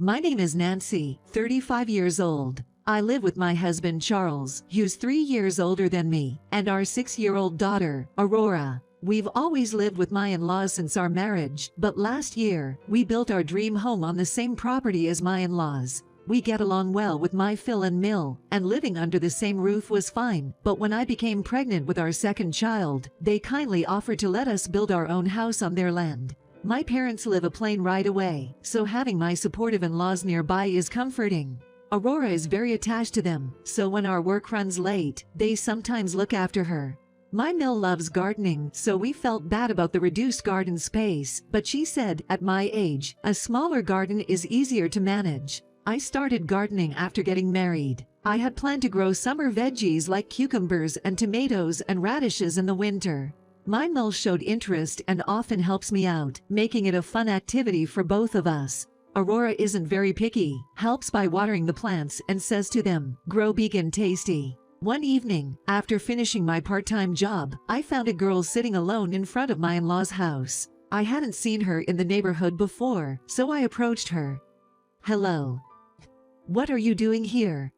My name is Nancy, 35 years old. I live with my husband Charles, who's 3 years older than me, and our 6-year-old daughter, Aurora. We've always lived with my in-laws since our marriage, but last year, we built our dream home on the same property as my in-laws. We get along well with my Phil and Mill, and living under the same roof was fine, but when I became pregnant with our second child, they kindly offered to let us build our own house on their land. My parents live a plane ride away, so having my supportive in-laws nearby is comforting. Aurora is very attached to them, so when our work runs late, they sometimes look after her. My Mill loves gardening, so we felt bad about the reduced garden space, but she said, at my age, a smaller garden is easier to manage. I started gardening after getting married. I had planned to grow summer veggies like cucumbers and tomatoes and radishes in the winter. My Mill showed interest and often helps me out, making it a fun activity for both of us. Aurora isn't very picky, helps by watering the plants and says to them, "Grow big and tasty." One evening, after finishing my part-time job, I found a girl sitting alone in front of my in-laws' house. I hadn't seen her in the neighborhood before, so I approached her. "Hello. What are you doing here?"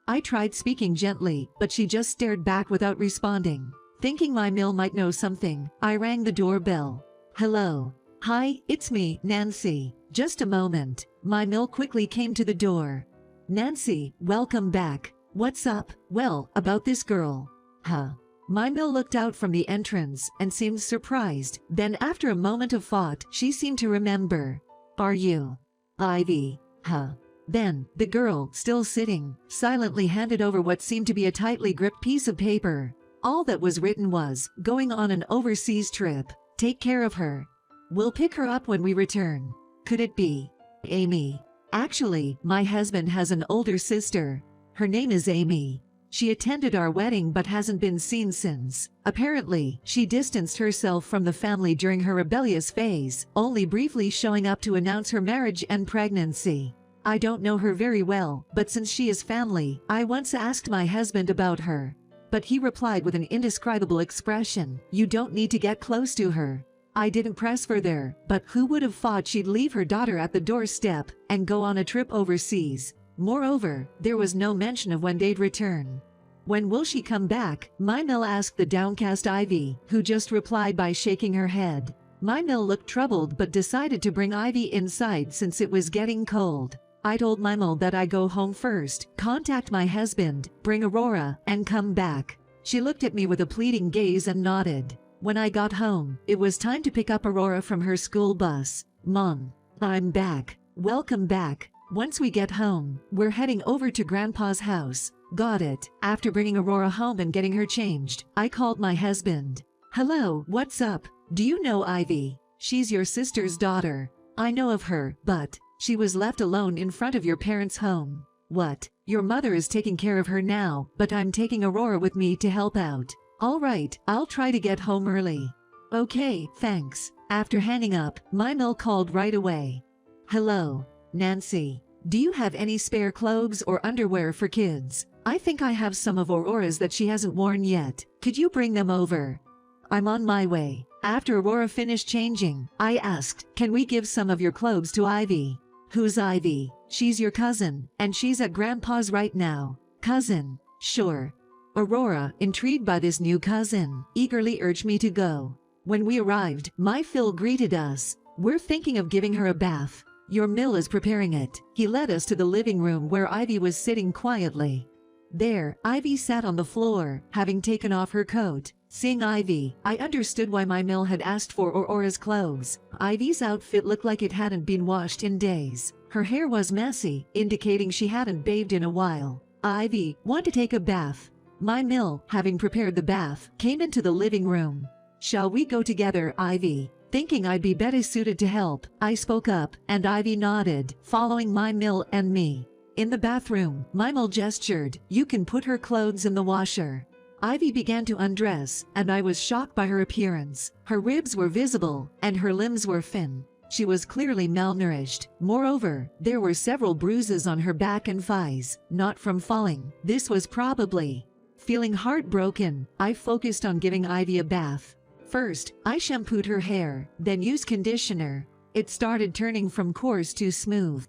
I tried speaking gently, but she just stared back without responding. Thinking my Mill might know something, I rang the doorbell. "Hello. Hi, it's me, Nancy. Just a moment." My Mill quickly came to the door. "Nancy, welcome back. What's up?" "Well, about this girl." "Huh?" My Mill looked out from the entrance and seemed surprised. Then after a moment of thought, she seemed to remember. "Are you Ivy?" "Huh?" Then, the girl, still sitting, silently handed over what seemed to be a tightly gripped piece of paper. All that was written was, "Going on an overseas trip. Take care of her. We'll pick her up when we return." Could it be Amy? Actually, my husband has an older sister. Her name is Amy. She attended our wedding but hasn't been seen since. Apparently, she distanced herself from the family during her rebellious phase, only briefly showing up to announce her marriage and pregnancy. I don't know her very well, but since she is family, I once asked my husband about her. But he replied with an indescribable expression, "You don't need to get close to her." I didn't press further, but who would have thought she'd leave her daughter at the doorstep and go on a trip overseas? Moreover, there was no mention of when they'd return. "When will she come back?" My Mill asked the downcast Ivy, who just replied by shaking her head. My Mill looked troubled but decided to bring Ivy inside since it was getting cold. I told my Mill that I'd go home first, contact my husband, bring Aurora, and come back. She looked at me with a pleading gaze and nodded. When I got home, it was time to pick up Aurora from her school bus. "Mom, I'm back." "Welcome back. Once we get home, we're heading over to Grandpa's house." "Got it." After bringing Aurora home and getting her changed, I called my husband. "Hello, what's up? Do you know Ivy? She's your sister's daughter." "I know of her, but she was left alone in front of your parents' home." "What? Your mother is taking care of her now, but I'm taking Aurora with me to help out." "All right, I'll try to get home early." "Okay, thanks." After hanging up, my Mill called right away. "Hello, Nancy. Do you have any spare clothes or underwear for kids? I think I have some of Aurora's that she hasn't worn yet. Could you bring them over?" "I'm on my way." After Aurora finished changing, I asked, "Can we give some of your clothes to Ivy?" "Who's Ivy?" "She's your cousin, and she's at Grandpa's right now." "Cousin? Sure." Aurora, intrigued by this new cousin, eagerly urged me to go. When we arrived, my Phil greeted us. "We're thinking of giving her a bath. Your Mill is preparing it." He led us to the living room where Ivy was sitting quietly. There, Ivy sat on the floor, having taken off her coat. Seeing Ivy, I understood why my Mill had asked for Aurora's clothes. Ivy's outfit looked like it hadn't been washed in days. Her hair was messy, indicating she hadn't bathed in a while. "Ivy, want to take a bath?" My Mill, having prepared the bath, came into the living room. "Shall we go together, Ivy?" Thinking I'd be better suited to help, I spoke up, and Ivy nodded, following my Mill and me. In the bathroom, my Mill gestured, "You can put her clothes in the washer." Ivy began to undress, and I was shocked by her appearance. Her ribs were visible, and her limbs were thin. She was clearly malnourished. Moreover, there were several bruises on her back and thighs, not from falling. This was probably. Feeling heartbroken, I focused on giving Ivy a bath. First, I shampooed her hair, then used conditioner. It started turning from coarse to smooth.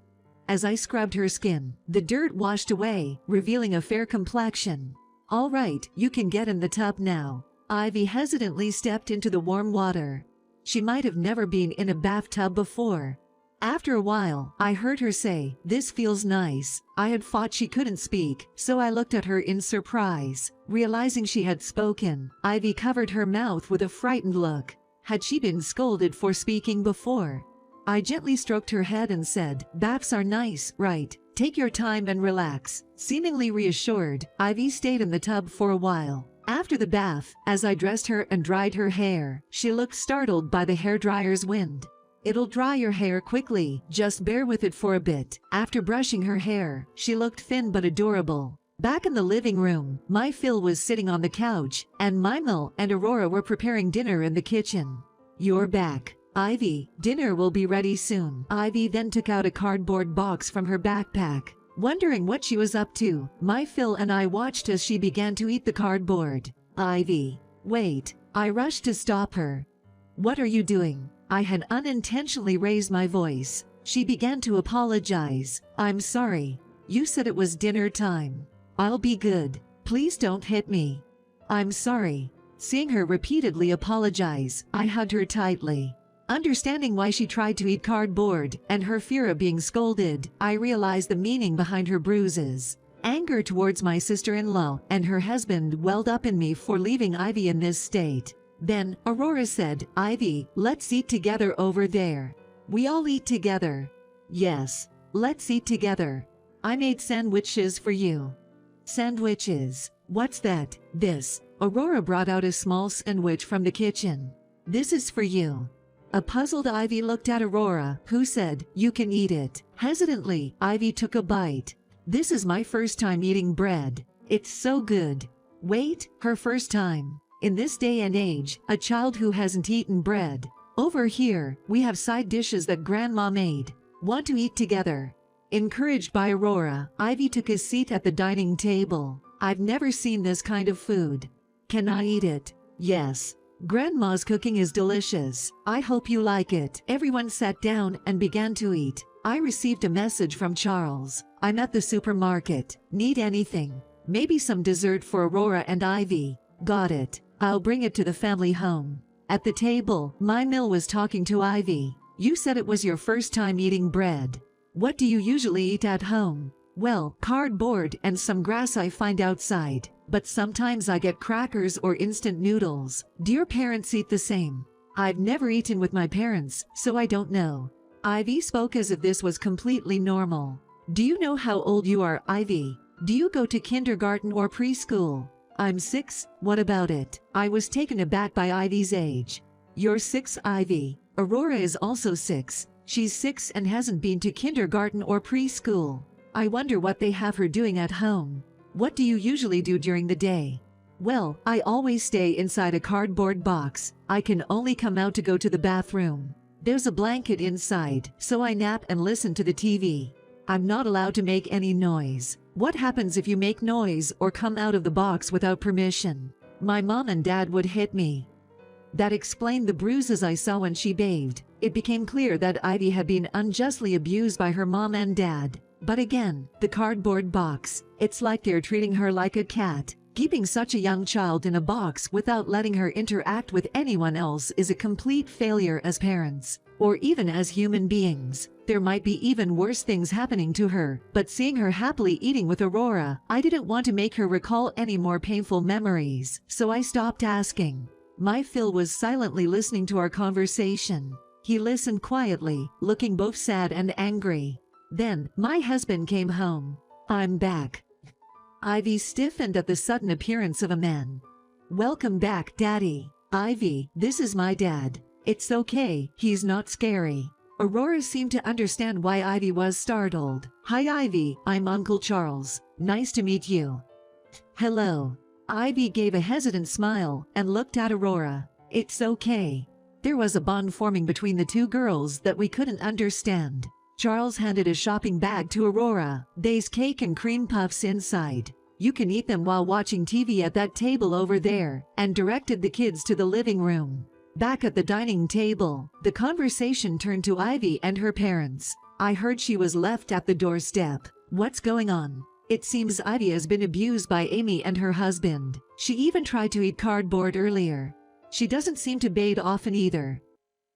as I scrubbed her skin. The dirt washed away, revealing a fair complexion. "All right, you can get in the tub now." Ivy hesitantly stepped into the warm water. She might have never been in a bathtub before. After a while, I heard her say, "This feels nice." I had thought she couldn't speak, so I looked at her in surprise. Realizing she had spoken, Ivy covered her mouth with a frightened look. Had she been scolded for speaking before? I gently stroked her head and said, "Baths are nice, right? Take your time and relax." Seemingly reassured, Ivy stayed in the tub for a while. After the bath, as I dressed her and dried her hair, she looked startled by the hairdryer's wind. "It'll dry your hair quickly, just bear with it for a bit." After brushing her hair, she looked thin but adorable. Back in the living room, my Phil was sitting on the couch, and Mimel and Aurora were preparing dinner in the kitchen. "You're back, Ivy. Dinner will be ready soon." Ivy then took out a cardboard box from her backpack. Wondering what she was up to, my Phil and I watched as she began to eat the cardboard. "Ivy, wait." I rushed to stop her. "What are you doing?" I had unintentionally raised my voice. She began to apologize. "I'm sorry. You said it was dinner time. I'll be good. Please don't hit me." "I'm sorry." Seeing her repeatedly apologize, I hugged her tightly. Understanding why she tried to eat cardboard and her fear of being scolded, I realized the meaning behind her bruises. Anger towards my sister-in-law and her husband welled up in me for leaving Ivy in this state. Then, Aurora said, "Ivy, let's eat together over there." "We all eat together." "Yes, let's eat together. I made sandwiches for you." "Sandwiches? What's that?" "This." Aurora brought out a small sandwich from the kitchen. "This is for you." A puzzled Ivy looked at Aurora, who said, "You can eat it." Hesitantly, Ivy took a bite. "This is my first time eating bread. It's so good." Wait, her first time? In this day and age, a child who hasn't eaten bread. "Over here, we have side dishes that Grandma made. Want to eat together?" Encouraged by Aurora, Ivy took a seat at the dining table. "I've never seen this kind of food. Can I eat it?" "Yes. Grandma's cooking is delicious. I hope you like it." Everyone sat down and began to eat. I received a message from Charles. "I'm at the supermarket. Need anything? Maybe some dessert for Aurora and Ivy." "Got it. I'll bring it to the family home." At the table, Mimel was talking to Ivy. "You said it was your first time eating bread. What do you usually eat at home?" "Well, cardboard and some grass I find outside. But sometimes I get crackers or instant noodles." "Do your parents eat the same?" "I've never eaten with my parents, so I don't know." Ivy spoke as if this was completely normal. "Do you know how old you are, Ivy? Do you go to kindergarten or preschool?" "I'm 6, what about it?" I was taken aback by Ivy's age. "You're 6, Ivy. Aurora is also 6. She's 6 and hasn't been to kindergarten or preschool. I wonder what they have her doing at home." "What do you usually do during the day?" "Well, I always stay inside a cardboard box. I can only come out to go to the bathroom. There's a blanket inside, so I nap and listen to the TV. I'm not allowed to make any noise." "What happens if you make noise or come out of the box without permission?" "My mom and dad would hit me." That explained the bruises I saw when she bathed. It became clear that Ivy had been unjustly abused by her mom and dad. But again, the cardboard box. It's like they're treating her like a cat. Keeping such a young child in a box without letting her interact with anyone else is a complete failure as parents, or even as human beings. There might be even worse things happening to her, but seeing her happily eating with Aurora, I didn't want to make her recall any more painful memories, so I stopped asking. My Phil was silently listening to our conversation. He listened quietly, looking both sad and angry. Then, my husband came home. "I'm back." Ivy stiffened at the sudden appearance of a man. "Welcome back, Daddy." "Ivy, this is my dad. It's okay, he's not scary." Aurora seemed to understand why Ivy was startled. "Hi Ivy, I'm Uncle Charles. Nice to meet you." "Hello." Ivy gave a hesitant smile and looked at Aurora. "It's okay." There was a bond forming between the two girls that we couldn't understand. Charles handed a shopping bag to Aurora. "There's cake and cream puffs inside. You can eat them while watching TV at that table over there," and directed the kids to the living room. Back at the dining table, the conversation turned to Ivy and her parents. I heard she was left at the doorstep. What's going on? It seems Ivy has been abused by Amy and her husband. She even tried to eat cardboard earlier. She doesn't seem to bathe often either.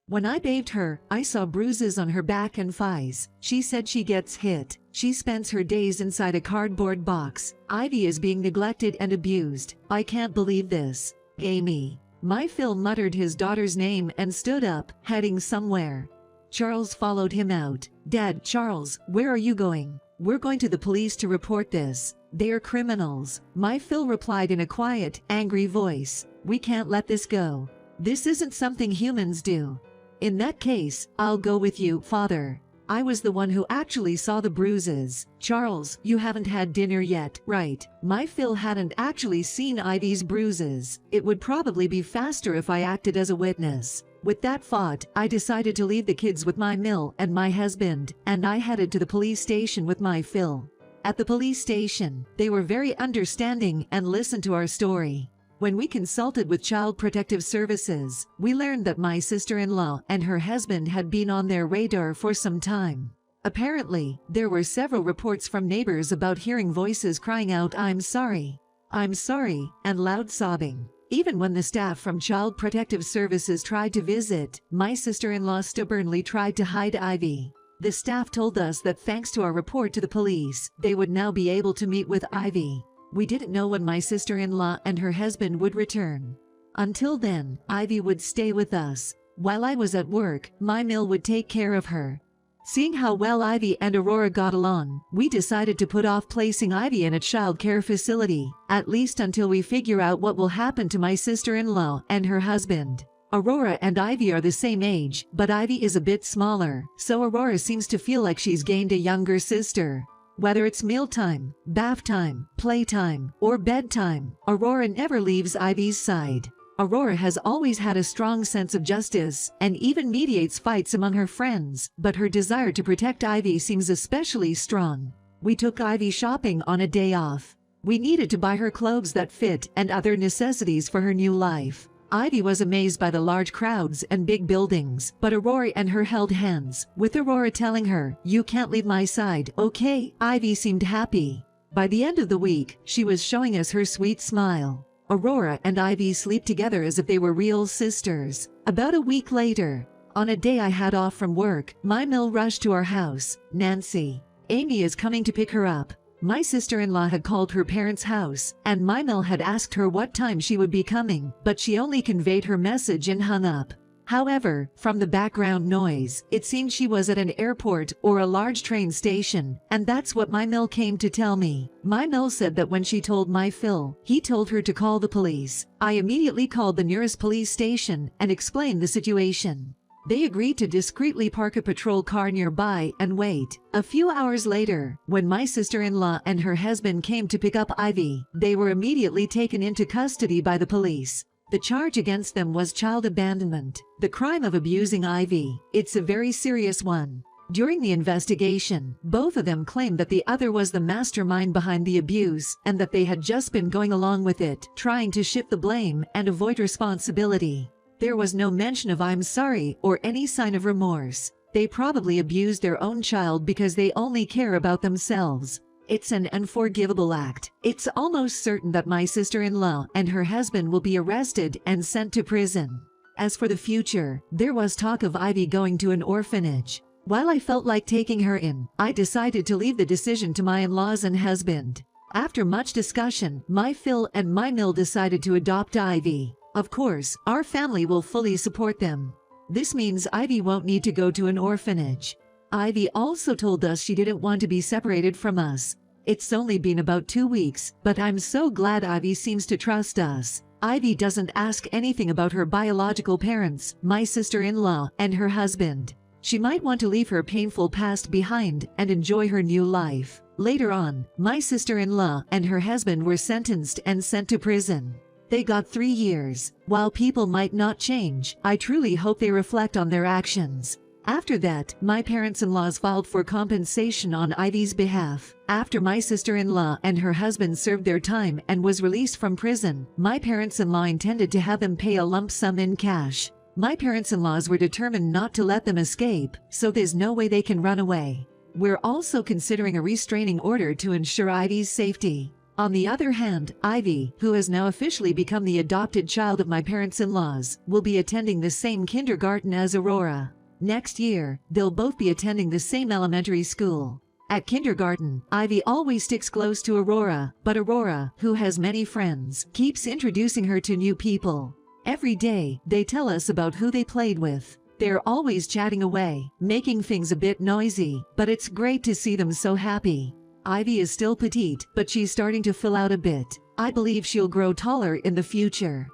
When I bathed her, I saw bruises on her back and thighs. She said she gets hit. She spends her days inside a cardboard box. Ivy is being neglected and abused. I can't believe this. Amy. My Phil muttered his daughter's name and stood up, heading somewhere. Charles followed him out. Dad, Charles, where are you going? We're going to the police to report this. They are criminals. My Phil replied in a quiet, angry voice. We can't let this go. This isn't something humans do. In that case, I'll go with you, Father. I was the one who actually saw the bruises. Charles, you haven't had dinner yet, right? My Phil hadn't actually seen Ivy's bruises. It would probably be faster if I acted as a witness. With that thought, I decided to leave the kids with my Mill and my husband, and I headed to the police station with my Phil. At the police station, they were very understanding and listened to our story. When we consulted with Child Protective Services, we learned that my sister-in-law and her husband had been on their radar for some time. Apparently, there were several reports from neighbors about hearing voices crying out, I'm sorry, and loud sobbing. Even when the staff from Child Protective Services tried to visit, my sister-in-law stubbornly tried to hide Ivy. The staff told us that thanks to our report to the police, they would now be able to meet with Ivy. We didn't know when my sister-in-law and her husband would return. Until then, Ivy would stay with us. While I was at work, my Mill would take care of her. Seeing how well Ivy and Aurora got along, we decided to put off placing Ivy in a child care facility, at least until we figure out what will happen to my sister-in-law and her husband. Aurora and Ivy are the same age, but Ivy is a bit smaller, so Aurora seems to feel like she's gained a younger sister. Whether it's mealtime, bath time, playtime, or bedtime, Aurora never leaves Ivy's side. Aurora has always had a strong sense of justice and even mediates fights among her friends, but her desire to protect Ivy seems especially strong. We took Ivy shopping on a day off. We needed to buy her clothes that fit and other necessities for her new life. Ivy was amazed by the large crowds and big buildings, but Aurora and her held hands, with Aurora telling her, you can't leave my side, okay? Ivy seemed happy. By the end of the week, she was showing us her sweet smile. Aurora and Ivy sleep together as if they were real sisters. About a week later, on a day I had off from work, my Mill rushed to our house. Nancy, Amy is coming to pick her up. My sister-in-law had called her parents' house, and my Mill had asked her what time she would be coming, but she only conveyed her message and hung up. However, from the background noise, it seemed she was at an airport or a large train station, and that's what my Mill came to tell me. My Mill said that when she told my Phil, he told her to call the police. I immediately called the nearest police station and explained the situation. They agreed to discreetly park a patrol car nearby and wait. A few hours later, when my sister-in-law and her husband came to pick up Ivy, they were immediately taken into custody by the police. The charge against them was child abandonment, the crime of abusing Ivy. It's a very serious one. During the investigation, both of them claimed that the other was the mastermind behind the abuse and that they had just been going along with it, trying to shift the blame and avoid responsibility. There was no mention of I'm sorry or any sign of remorse. They probably abused their own child because they only care about themselves. It's an unforgivable act. It's almost certain that my sister-in-law and her husband will be arrested and sent to prison. As for the future, there was talk of Ivy going to an orphanage. While I felt like taking her in, I decided to leave the decision to my in-laws and husband. After much discussion, my Phil and my Mill decided to adopt Ivy. Of course, our family will fully support them. This means Ivy won't need to go to an orphanage. Ivy also told us she didn't want to be separated from us. It's only been about 2 weeks, but I'm so glad Ivy seems to trust us. Ivy doesn't ask anything about her biological parents, my sister-in-law, and her husband. She might want to leave her painful past behind and enjoy her new life. Later on, my sister-in-law and her husband were sentenced and sent to prison. They got 3 years. While people might not change, I truly hope they reflect on their actions. After that, my parents-in-laws filed for compensation on Ivy's behalf. After my sister-in-law and her husband served their time and was released from prison, my parents-in-law intended to have them pay a lump sum in cash. My parents-in-laws were determined not to let them escape, so there's no way they can run away. We're also considering a restraining order to ensure Ivy's safety. On the other hand, Ivy, who has now officially become the adopted child of my parents-in-laws, will be attending the same kindergarten as Aurora. Next year, they'll both be attending the same elementary school. At kindergarten, Ivy always sticks close to Aurora, but Aurora, who has many friends, keeps introducing her to new people. Every day, they tell us about who they played with. They're always chatting away, making things a bit noisy, but it's great to see them so happy. Ivy is still petite, but she's starting to fill out a bit. I believe she'll grow taller in the future.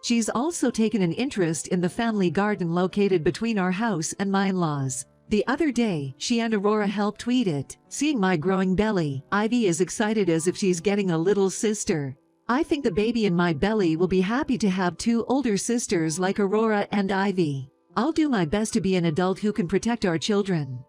She's also taken an interest in the family garden located between our house and my in-laws. The other day, she and Aurora helped weed it. Seeing my growing belly, Ivy is excited as if she's getting a little sister. I think the baby in my belly will be happy to have two older sisters like Aurora and Ivy. I'll do my best to be an adult who can protect our children.